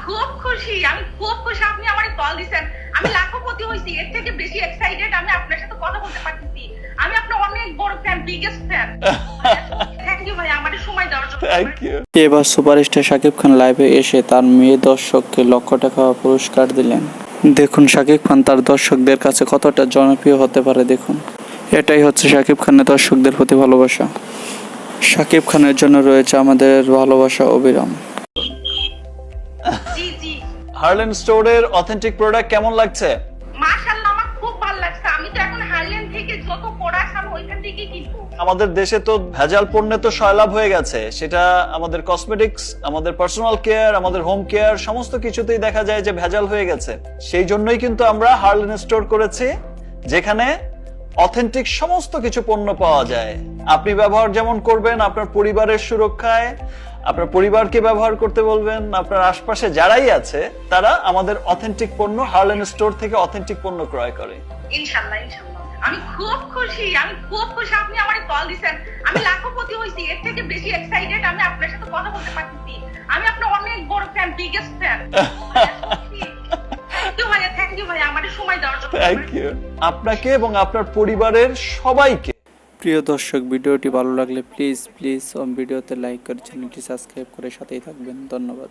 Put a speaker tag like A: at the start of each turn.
A: খুব খুশি, আমি খুব খুশি আপনি আমারে কল দিছেন। আমি লাখপতি হইছি, এর থেকে বেশি এক্সাইটেড আমি আপনার সাথে কথা বলতে পারতেছি। আমি আপনার অনেক বড় fan, biggest fan. Thank you ভাই আমারে সময় দেওয়ার জন্য।
B: Thank you.
C: এবার সুপারস্টার শাকিব খান লাইভে এসে তার মেয়ে দর্শককে লক্ষ টাকা পুরস্কার দিলেন। দেখুন শাকিব খান তার দর্শকদের কাছে কতটা জনপ্রিয় হতে পারে। দেখুন, এটাই হচ্ছে শাকিব খানের দর্শকদের প্রতি ভালোবাসা। শাকিব খানের জন্য রয়েছে আমাদের ভালোবাসা অবিরাম।
A: জি জি,
B: হার্লেন স্টোরের অথেন্টিক প্রোডাক্ট কেমন লাগছে?
A: মাশাআল্লাহ আমার খুব ভালো লাগছে। আমি তো এখন হারলেন থেকে যত প্রোডাক্ট আমি ওইখান থেকেই কিনবো।
B: আমাদের দেশে তো ভেজাল পণ্যে তো সয়লাভ হয়ে গেছে, সেটা আমাদের কসমেটিক্স, আমাদের পার্সোনাল কেয়ার, আমাদের হোম কেয়ার সমস্ত কিছুতেই দেখা যায় যে ভেজাল হয়ে গেছে। সেই জন্যই কিন্তু আমরা হার্লেন স্টোর করেছি, যেখানে অথেন্টিক সমস্ত কিছু পণ্য পাওয়া যায়। আপনি ব্যবহার যেমন করবেন, আপনার পরিবারের সুরক্ষায় আপনার পরিবারকে ব্যবহার করতে বলবেন, আপনার আশপাশে যারাই আছে তারা আমাদের অথেন্টিক পণ্য হার্লেন স্টোর থেকে অথেন্টিক পণ্য ক্রয় করে।
A: ইনশাআল্লাহ ইনশাআল্লাহ। আমি খুব খুশি, আমি খুব খুশি আপনি আমারে কল দিছেন। আমি লাখপতি হইছি, এর থেকে বেশি এক্সাইটেড আমি আপনার সাথে কথা বলতে পারতেছি। আমি আপনার অনেক বড় fan, biggest fan. Thank you ভাই আমারে সময় দেওয়ার জন্য।
B: থ্যাংক ইউ আপনাকে এবং আপনার পরিবারের সবাইকে।
C: প্রিয় দর্শক, ভিডিওটি ভালো লাগলে প্লিজ ভিডিওতে লাইক করে চ্যানেলটি সাবস্ক্রাইব করে সাথেই থাকবেন। ধন্যবাদ।